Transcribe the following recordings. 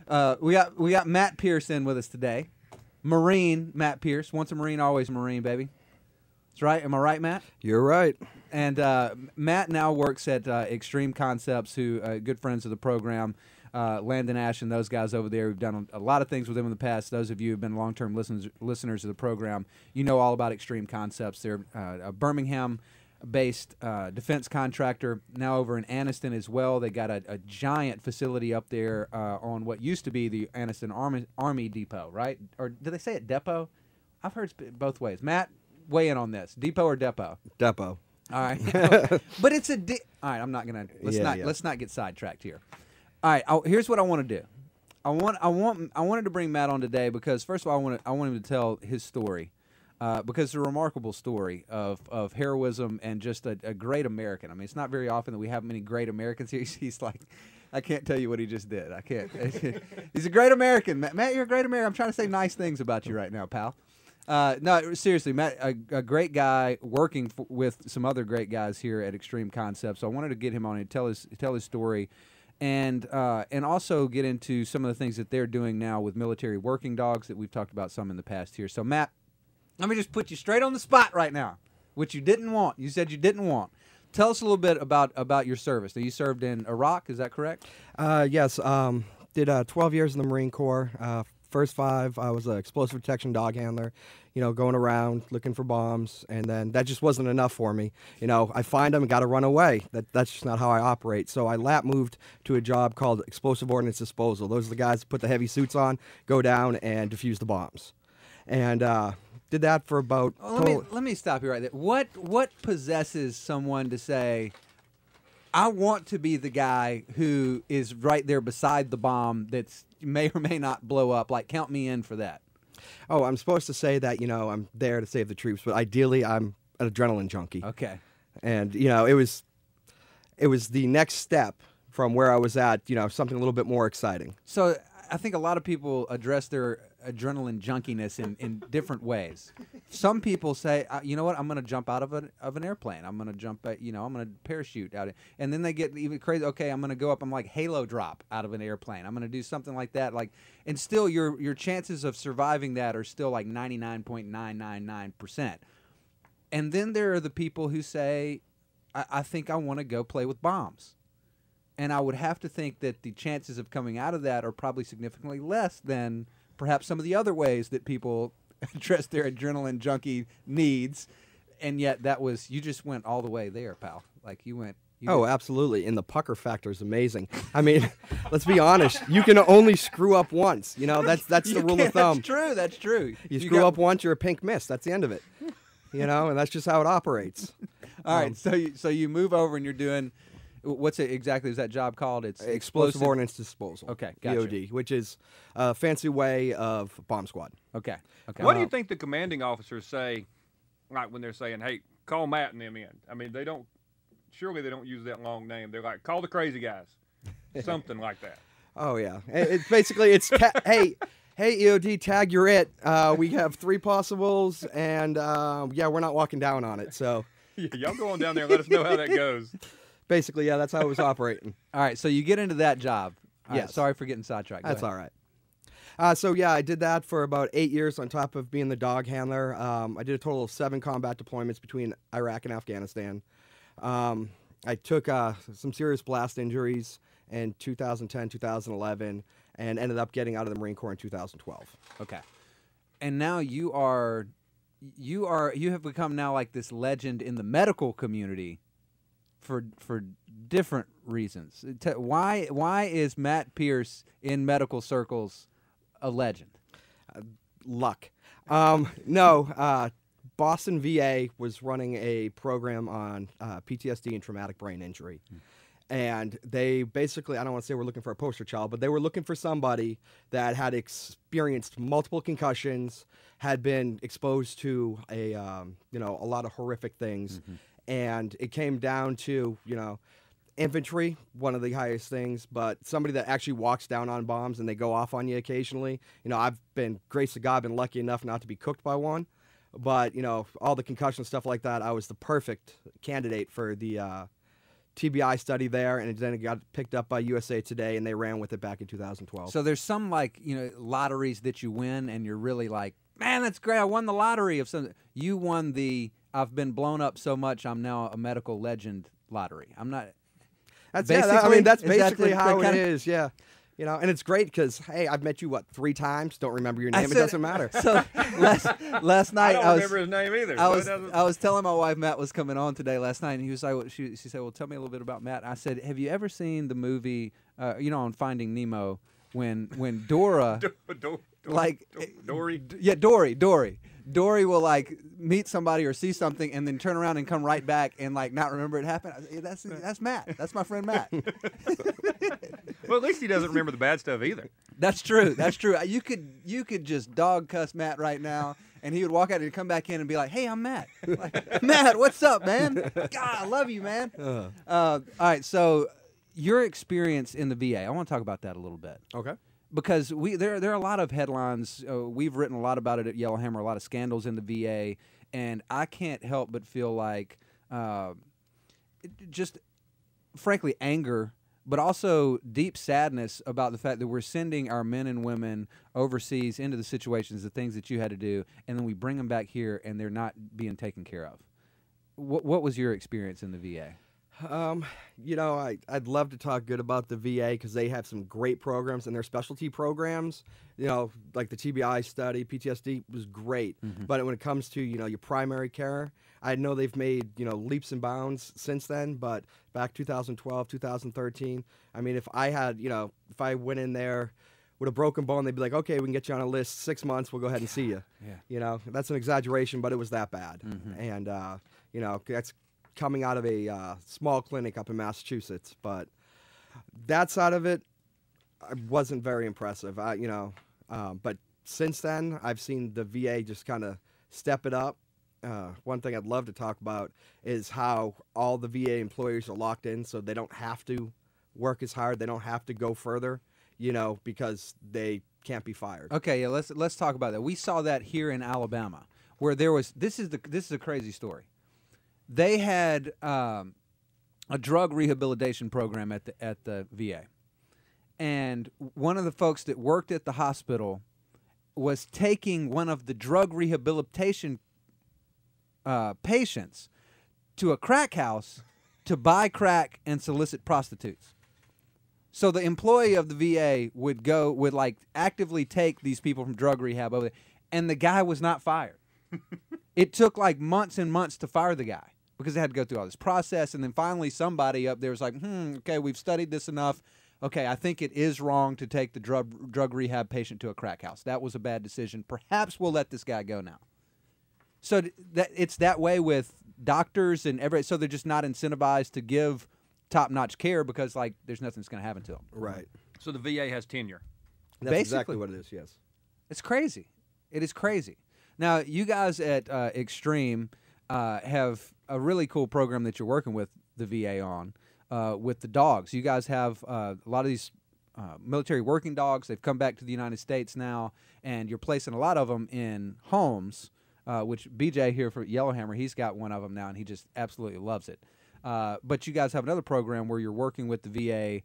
We got Matt Pierce in with us today. Marine Matt Pierce. Once a Marine, always a Marine, baby. That's right. Am I right, Matt? You're right. And Matt now works at Extreme Concepts, who good friends of the program. Landon Ash and those guys over there. We've done a lot of things with them in the past. Those of you who've been long-term listeners of the program, you know all about Extreme Concepts. They're a Birmingham-based defense contractor, now over in Anniston as well. They got a giant facility up there on what used to be the Anniston Army Depot, right? Or did they say it depot? I've heard it both ways. Matt, weigh in on this. Depot or depot? Depot. All right. But it's all right, I'm not going to let's not get sidetracked here. All right, here's what I want to do. I wanted to bring Matt on today because first of all I want him to tell his story. Because it's a remarkable story of heroism and just a great American. I mean, it's not very often that we have many great Americans here. He's like, I can't tell you what he just did. I can't. He's a great American. Matt, you're a great American. I'm trying to say nice things about you right now, pal. No, seriously, Matt, a great guy working with some other great guys here at Extreme Concepts. So I wanted to get him on and tell his story. And also get into some of the things that they're doing now with military working dogs that we've talked about some in the past here. So, Matt, let me just put you straight on the spot right now, which you didn't want. You said you didn't want. Tell us a little bit about your service. Now, you served in Iraq, is that correct? Yes. Did 12 years in the Marine Corps. First 5, I was an explosive detection dog handler, going around looking for bombs, and then that just wasn't enough for me. I find them and got to run away. That's just not how I operate. So I lap-moved to a job called explosive ordnance disposal. Those are the guys that put the heavy suits on, go down, and defuse the bombs. And did that for about... let me stop you right there. What possesses someone to say, I want to be the guy who is right there beside the bomb that's may or may not blow up? Like, count me in for that. Oh, I'm supposed to say that, I'm there to save the troops, but ideally I'm an adrenaline junkie. Okay. And, it was the next step from where I was at, something a little bit more exciting. So I think a lot of people address their adrenaline junkiness in different ways. Some people say, you know what, I'm going to jump out of an airplane. I'm going to jump, I'm going to parachute out. And then they get even crazy. Okay, I'm going to go up. I'm like halo drop out of an airplane. I'm going to do something like that. And still your chances of surviving that are still like 99.999%. And then there are the people who say, I think I want to go play with bombs. And I would have to think that the chances of coming out of that are probably significantly less than perhaps some of the other ways that people address their adrenaline junkie needs. And yet you just went all the way there, pal. Like you went. Absolutely. And the pucker factor is amazing. I mean, let's be honest. You can only screw up once. That's the rule of thumb. That's true. You screw up once, you're a pink miss. That's the end of it. And that's just how it operates. All right. So you move over and you're doing. What's it exactly? Is that job called? It's explosive ordnance disposal. Okay, gotcha. EOD, which is a fancy way of bomb squad. Okay. What do you think the commanding officers say, like when they're saying, "Hey, call Matt and them in"? I mean, surely they don't use that long name. They're like, "Call the crazy guys," something like that. Oh yeah, it's basically hey. Hey, EOD, tag, you're it. We have 3 possibles, and we're not walking down on it. So yeah, y'all go on down there and let us know how that goes. Basically, yeah, that's how it was operating. All right, so you get into that job. Yes. Right, sorry for getting sidetracked. That's all right. I did that for about 8 years on top of being the dog handler. I did a total of 7 combat deployments between Iraq and Afghanistan. I took some serious blast injuries in 2010, 2011, and ended up getting out of the Marine Corps in 2012. Okay. And now you have become now like this legend in the medical community for different reasons. Why is Matt Pierce in medical circles a legend? Luck. No. Boston VA was running a program on PTSD and traumatic brain injury. And they basically, I don't want to say we're looking for a poster child, but they were looking for somebody that had experienced multiple concussions, had been exposed to a lot of horrific things. Mm-hmm. And it came down to, infantry, one of the highest things, but somebody that actually walks down on bombs and they go off on you occasionally. I've been, grace to God, been lucky enough not to be cooked by one. But, all the concussion stuff like that, I was the perfect candidate for the TBI study there, and then it got picked up by USA Today, and they ran with it back in 2012. So there's some like lotteries that you win, and you're really like, man, that's great. I won the lottery of something. You won the I've been blown up so much I'm now a medical legend lottery. I'm not. That's that's basically how it is. Yeah. And it's great because, hey, I've met you, 3 times? Don't remember your name. It doesn't matter. So last night I don't remember his name either. I was telling my wife Matt was coming on today last night, and he was like, she said, well, tell me a little bit about Matt. I said, have you ever seen the movie, on Finding Nemo, when Dora, Dory? Yeah, Dory. Dory will like meet somebody or see something and then turn around and come right back and like not remember it happened. That's Matt. That's my friend Matt. Well, at least he doesn't remember the bad stuff either. That's true. That's true. You could just dog cuss Matt right now, and he would walk out and come back in and be like, "Hey, I'm Matt. Like, Matt, what's up, man? God, I love you, man." All right. So your experience in the VA, I want to talk about that a little bit. Okay. Because there are a lot of headlines. We've written a lot about it at Yellowhammer. A lot of scandals in the VA, and I can't help but feel like just frankly anger, but also deep sadness about the fact that we're sending our men and women overseas into the situations, the things that you had to do, and then we bring them back here and they're not being taken care of. What was your experience in the VA? I'd love to talk good about the VA because they have some great programs and their specialty programs, like the TBI study, PTSD was great. Mm-hmm. But when it comes to, your primary care, I know they've made, leaps and bounds since then, but back 2012, 2013, I mean, if I went in there with a broken bone, they'd be like, okay, we can get you on a list, 6 months, we'll go ahead and see you. Yeah. That's an exaggeration, but it was that bad. Mm-hmm. And, that's coming out of a small clinic up in Massachusetts, but that side of it wasn't very impressive. But since then, I've seen the VA just kind of step it up. One thing I'd love to talk about is how all the VA employees are locked in, so they don't have to work as hard, they don't have to go further, because they can't be fired. Okay, yeah, let's talk about that. We saw that here in Alabama, where there was this is a crazy story. They had a drug rehabilitation program at the VA, and one of the folks that worked at the hospital was taking one of the drug rehabilitation patients to a crack house to buy crack and solicit prostitutes. So the employee of the VA would actively take these people from drug rehab over there, and the guy was not fired. It took like months and months to fire the guy, because they had to go through all this process, and then finally somebody up there was like, okay, we've studied this enough. Okay, I think it is wrong to take the drug rehab patient to a crack house. That was a bad decision. Perhaps we'll let this guy go now. So it's that way with doctors and everybody. So they're just not incentivized to give top-notch care because, there's nothing that's going to happen to them. Right. So the VA has tenure. That's exactly what it is, yes. It's crazy. It is crazy. Now, you guys at Extreme have a really cool program that you're working with the VA on with the dogs. You guys have a lot of these military working dogs. They've come back to the United States now, and you're placing a lot of them in homes, which BJ here for Yellowhammer, he's got one of them now, and he just absolutely loves it. But you guys have another program where you're working with the VA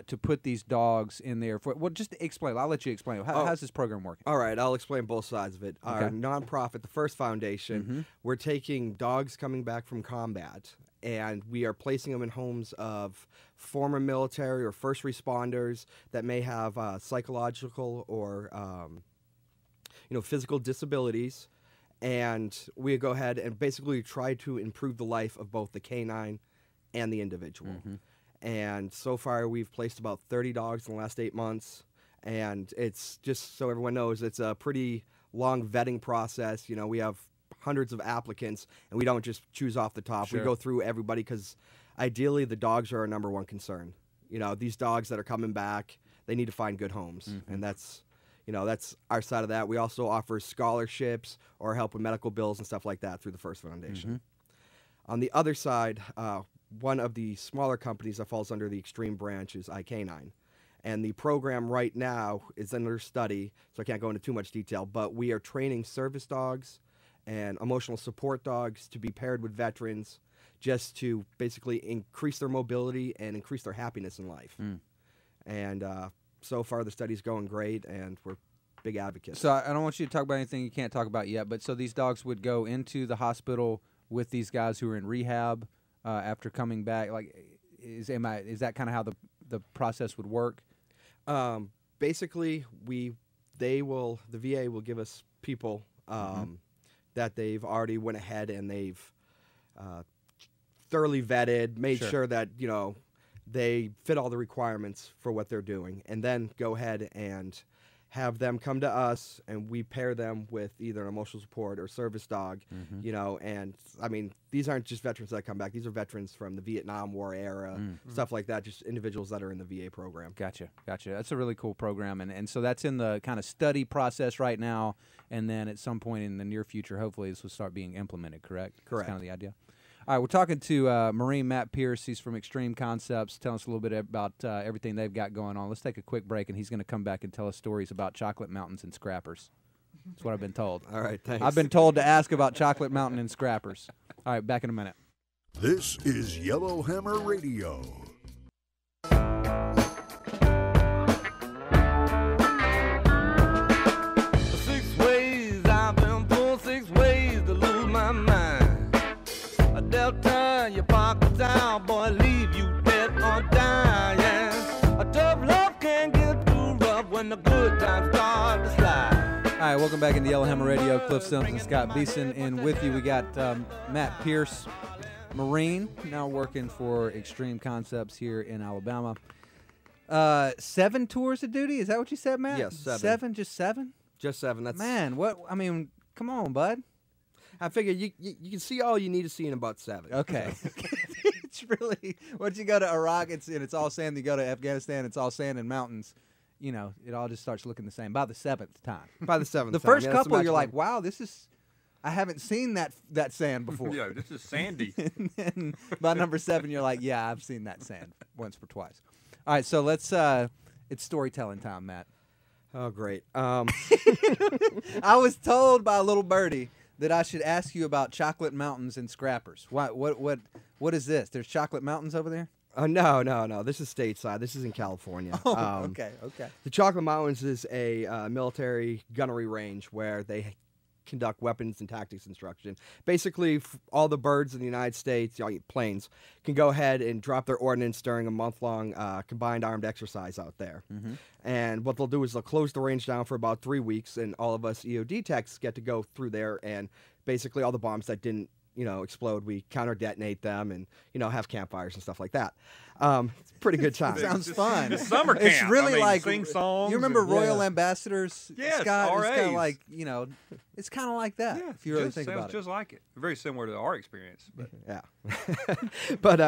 to put these dogs in there. Just explain. I'll let you explain. How's this program working? All right, I'll explain both sides of it. Okay. Our nonprofit, the First Foundation, we're taking dogs coming back from combat, and we are placing them in homes of former military or first responders that may have psychological or physical disabilities. And we go ahead and basically try to improve the life of both the canine and the individual. Mm-hmm. And so far, we've placed about 30 dogs in the last 8 months. And it's just so everyone knows, it's a pretty long vetting process. We have hundreds of applicants, and we don't just choose off the top. Sure. We go through everybody because ideally the dogs are our number one concern. These dogs that are coming back, they need to find good homes. Mm-hmm. And that's our side of that. We also offer scholarships or help with medical bills and stuff like that through the First Foundation. Mm-hmm. On the other side, one of the smaller companies that falls under the Extreme branch is iCanine. And the program right now is under study, so I can't go into too much detail, but we are training service dogs and emotional support dogs to be paired with veterans just to basically increase their mobility and increase their happiness in life. And so far, the study's going great, and we're big advocates. So I don't want you to talk about anything you can't talk about yet, but so these dogs would go into the hospital with these guys who are in rehab after coming back. Like, is that kind of how the process would work? Basically, the VA will give us people that they've already went ahead and they've thoroughly vetted, made sure that, you know, they fit all the requirements for what they're doing, and then go ahead and have them come to us, and we pair them with either an emotional support or service dog, you know. And I mean, these aren't just veterans that come back. These are veterans from the Vietnam War era, stuff like that, just individuals that are in the VA program. Gotcha. That's a really cool program. And so that's in the kind of study process right now, and then at some point in the near future, hopefully this will start being implemented, correct? Correct. That's kind of the idea. All right, we're talking to Marine Matt Pierce. He's from Extreme Concepts. Tell us a little bit about everything they've got going on. Let's take a quick break, and he's going to come back and tell us stories about Chocolate Mountains and Scrappers. That's what I've been told. All right, thanks. I've been told to ask about Chocolate Mountain and Scrappers. All right, back in a minute. This is Yellowhammer Radio. 6 ways I've been born, 6 ways to lose my mind. A delta, your pockets out, boy, leave you dead or dying. A tough love can't get too rough when the good times start to slide. All right, welcome back into Yellowhammer Radio. Cliff Sims and Scott Beeson in with you. We got Matt Pierce, Marine, now working for Extreme Concepts here in Alabama. 7 tours of duty? Is that what you said, Matt? Yes, 7. 7? Just 7? Just 7. That's Man, what? I mean, come on, bud. I figure you can see all you need to see in about 7. Okay. It's really, once you go to Iraq, it's all sand. You go to Afghanistan, it's all sand and mountains. You know, it all just starts looking the same by the 7th time. By the 7th The time. first Yeah, that's the couple, you're maximum. like, wow, this is, I haven't seen that sand before. Yeah, this is sandy. And then by number 7, you're like, yeah, I've seen that sand once or twice. All right, so let's, it's storytelling time, Matt. Oh, great. I was told by a little birdie that I should ask you about Chocolate Mountains and Scrappers. What is this? There's Chocolate Mountains over there? No. This is stateside. This is in California. Oh, okay. The Chocolate Mountains is a military gunnery range where they conduct weapons and tactics instruction. Basically, all the birds in the United States, planes, can go ahead and drop their ordnance during a month-long combined armed exercise out there. And what they'll do is they'll close the range down for about 3 weeks, and all of us EOD techs get to go through there, and basically all the bombs that didn't explode, we counter-detonate them and, have campfires and stuff like that. It's pretty good time. Sounds fun. It's summer camp. It's really like sing songs. You remember and- Royal Ambassadors? Yes, Scott? It's kind of RAs. like it's kind of like that. Yeah, if you really just think sounds about it. just like it. Very similar to our experience. But Yeah. But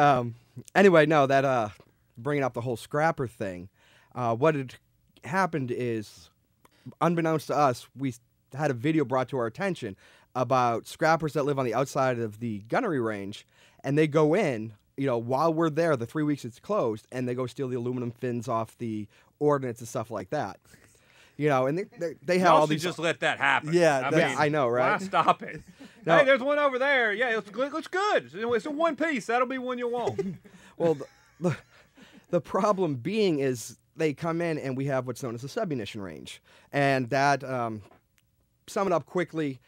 anyway, no, that bringing up the whole scrapper thing, what had happened is, unbeknownst to us, we had a video brought to our attention about scrappers that live on the outside of the gunnery range, and they go in, while we're there, the 3 weeks it's closed, and they go steal the aluminum fins off the ordnance and stuff like that. And they have y'all all should these. just let that happen. Yeah, I know, right? Why stop it? No. Hey, there's one over there. Yeah, it looks good. It's in one piece. That'll be one you'll want. Well, the problem being is they come in and we have what's known as a submunition range. And that, sum it up quickly,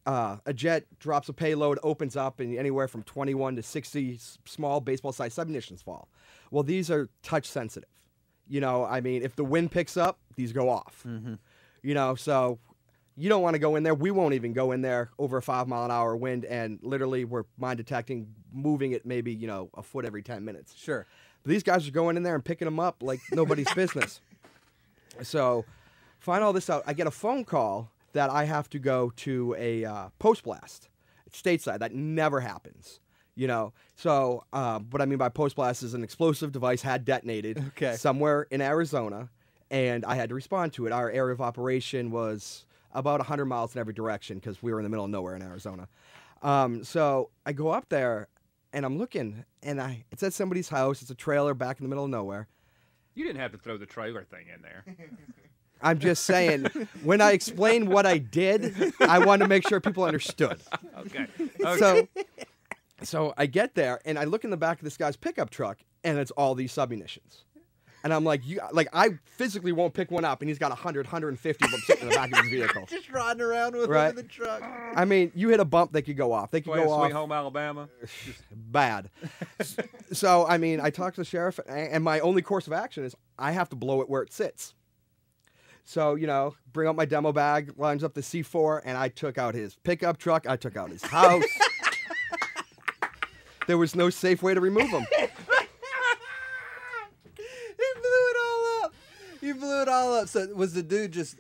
a jet drops a payload, opens up, and anywhere from 21 to 60 small baseball-sized submunitions fall. Well, these are touch sensitive. If the wind picks up, these go off. So you don't want to go in there. We won't even go in there over a 5-mile-an-hour wind, and literally we're mine detecting, moving it maybe, a foot every 10 minutes. Sure. But these guys are going in there and picking them up like nobody's business. So find all this out. I get a phone call that I have to go to a post blast. It's stateside. That never happens. So what I mean by post blast is an explosive device had detonated somewhere in Arizona, and I had to respond to it. Our area of operation was about 100 miles in every direction because we were in the middle of nowhere in Arizona. So I go up there, and I'm looking, and it's at somebody's house. It's a trailer back in the middle of nowhere. You didn't have to throw the trailer thing in there. I'm just saying, when I explained what I did, I wanted to make sure people understood. Okay. So I get there, and I look in the back of this guy's pickup truck, and it's all these submunitions. And I'm like, I physically won't pick one up, and he's got 100, 150 of them sitting in the back of his vehicle. Just riding around with them in the truck. I mean, you hit a bump, they could go off. They could go off. Sweet Home Alabama. Bad. So, I mean, I talked to the sheriff, and my only course of action is I have to blow it where it sits. So, bring up my demo bag, lines up the C4, and I took out his pickup truck. I took out his house. There was no safe way to remove them. You blew it all up. So was the dude just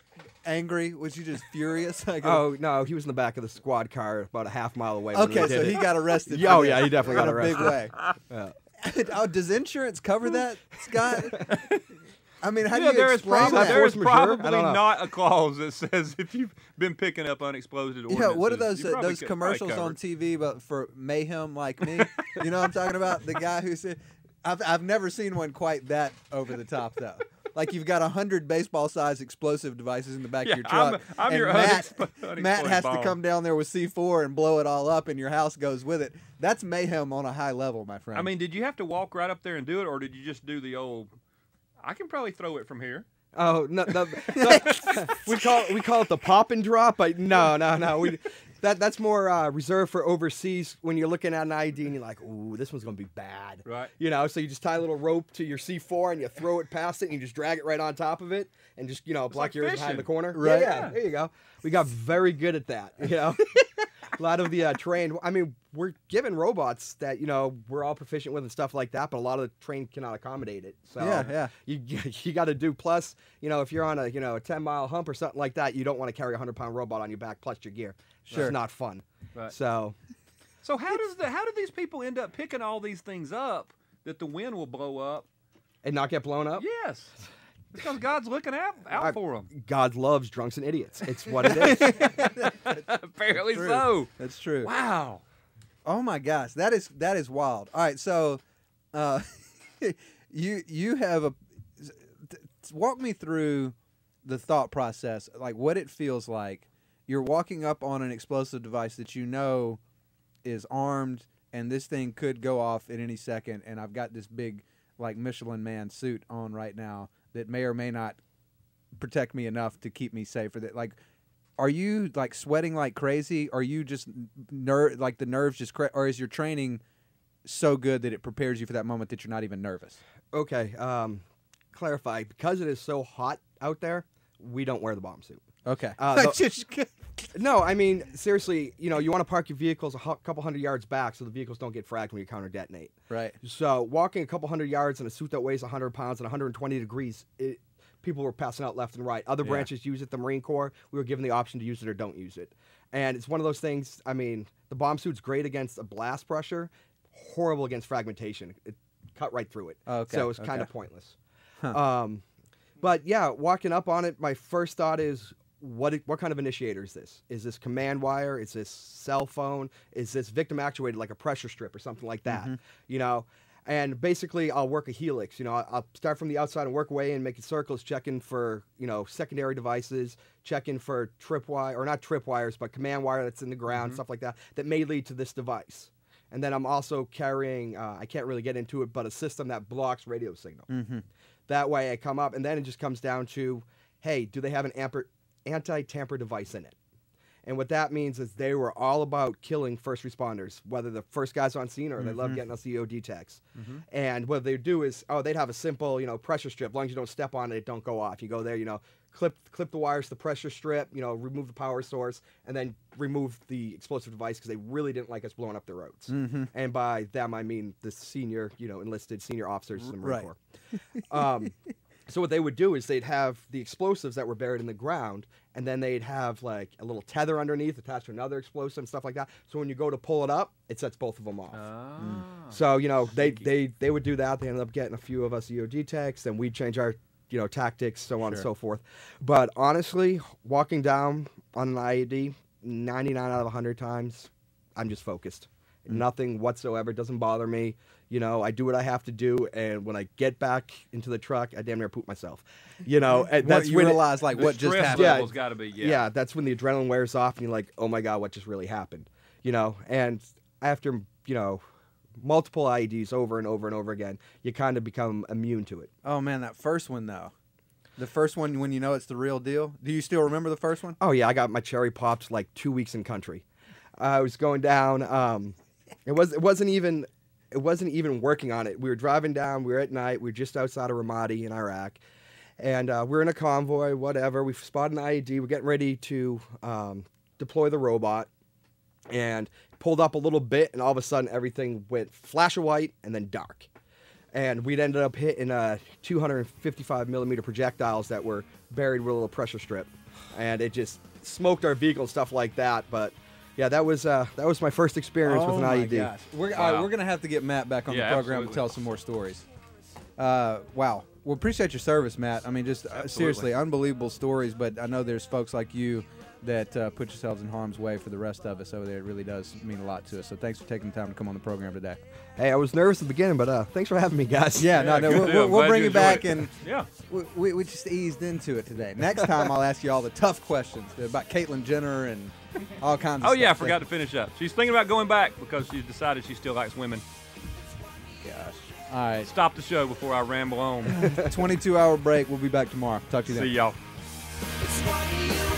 angry? Was you just furious? Oh, no, he was in the back of the squad car about a half mile away. Okay, so he got arrested. Yeah, oh, yeah, he definitely got in a arrested. big way. Yeah. Does insurance cover that, Scott? I mean, how do you explain that? There is Force majeure? probably not a clause that says if you've been picking up unexploded ordinances. Yeah, what are those probably commercials on TV but for mayhem like me? You know what I'm talking about? The guy who said, I've never seen one quite that over the top though. Like you've got 100 baseball-sized explosive devices in the back of your truck. I'm and your Matt has to come down there with C4 and blow it all up, and your house goes with it. That's mayhem on a high level, my friend. I mean, did you have to walk right up there and do it, or did you just do the old? I can probably throw it from here. Oh no, we call it the pop and drop. But no. That's more reserved for overseas when you're looking at an ID and you're like, ooh, this one's gonna be bad. Right. So you just tie a little rope to your C4 and you throw it past it and you just drag it right on top of it and just block like your ears fishing. behind the corner. Right. Yeah, there you go. We got very good at that. A lot of the trained. I mean, we're given robots that we're all proficient with and stuff like that, but a lot of the trained cannot accommodate it. So yeah. You got to do plus. If you're on a 10-mile hump or something like that, you don't want to carry a 100-pound robot on your back plus your gear. Sure. It's not fun. Right. So how do these people end up picking all these things up that the wind will blow up and not get blown up? Yes. Because God's looking out for them. God loves drunks and idiots. It's what it is. Apparently so. That's true. Wow. Oh my gosh, that is wild. All right, so you have walk me through the thought process, like what it feels like. You're walking up on an explosive device that is armed, and this thing could go off at any second. And I've got this big, like Michelin Man suit on right now that may or may not protect me enough to keep me safe. Like, are you like sweating like crazy? Are you just like the nerves just or is your training so good that it prepares you for that moment that you're not even nervous? Okay, clarify, because it is so hot out there, we don't wear the bomb suit. Okay. No, I mean, seriously, you want to park your vehicles a couple hundred yards back so the vehicles don't get fragged when you counter detonate. Right. So walking a couple hundred yards in a suit that weighs 100 pounds and 120 degrees, people were passing out left and right. Other branches use it. The Marine Corps, we were given the option to use it or don't use it. And it's one of those things, I mean, the bomb suit's great against a blast pressure, horrible against fragmentation. It cut right through it. Okay. So it's kind of pointless. Huh. But yeah, walking up on it, my first thought is, what kind of initiator is this? Is this command wire? Is this cell phone? Is this victim actuated like a pressure strip or something like that? And basically I'll work a helix. I'll start from the outside and work away and make circles, checking for secondary devices, checking for tripwire, or not tripwires, but command wire that's in the ground, stuff like that may lead to this device. And then I'm also carrying, I can't really get into it, but a system that blocks radio signal. That way I come up, and then it just comes down to, hey, do they have an anti-tamper device in it? And what that means is they were all about killing first responders, whether the first guys on scene or they love getting us EOD techs. And what they do is, they'd have a simple, pressure strip. As long as you don't step on it, it don't go off. You go there, clip the wires to the pressure strip, remove the power source, and then remove the explosive device because they really didn't like us blowing up the roads. And by them, I mean the senior, enlisted senior officers in the Marine Corps. So what they would do is they'd have the explosives that were buried in the ground, and then they'd have like a little tether underneath attached to another explosive and stuff like that. So when you go to pull it up, it sets both of them off. So they would do that. They ended up getting a few of us EOD techs, and we'd change our tactics, so on and so forth. But honestly, walking down on an IED, 99 out of 100 times, I'm just focused. Nothing whatsoever. Doesn't bother me. I do what I have to do, and when I get back into the truck, I damn near poop myself. And that's you when realize like what just happened. Level's got to be. Yeah, that's when the adrenaline wears off, and you're like, oh my god, what just really happened? And after multiple IEDs over and over and over again, you kind of become immune to it. Oh man, that first one though. The first one when you know it's the real deal. Do you still remember the first one? Oh yeah, I got my cherry popped like 2 weeks in country. I was going down. It wasn't even working on it. We were driving down. We were at night. We were just outside of Ramadi in Iraq, and we're in a convoy. Whatever. We spotted an IED. We're getting ready to deploy the robot, and pulled up a little bit, and all of a sudden everything went flash of white and then dark. And we'd ended up hitting 255 millimeter projectiles that were buried with a little pressure strip, and it just smoked our vehicle and stuff like that. But yeah, that was my first experience with an IED. Oh my gosh, we're gonna have to get Matt back on the program to tell some more stories. Wow. Well, appreciate your service, Matt. I mean, just seriously, unbelievable stories. But I know there's folks like you that put yourselves in harm's way for the rest of us over there. It really does mean a lot to us. So thanks for taking the time to come on the program today. Hey, I was nervous at the beginning, but thanks for having me, guys. Yeah, we'll bring you back, and yeah, we just eased into it today. Next time I'll ask you all the tough questions about Caitlyn Jenner and all kinds of stuff. Oh yeah, I forgot to finish up. She's thinking about going back because she's decided she still likes women. Gosh. All right. Stop the show before I ramble on. 22-hour break. We'll be back tomorrow. Talk to you then. See y'all.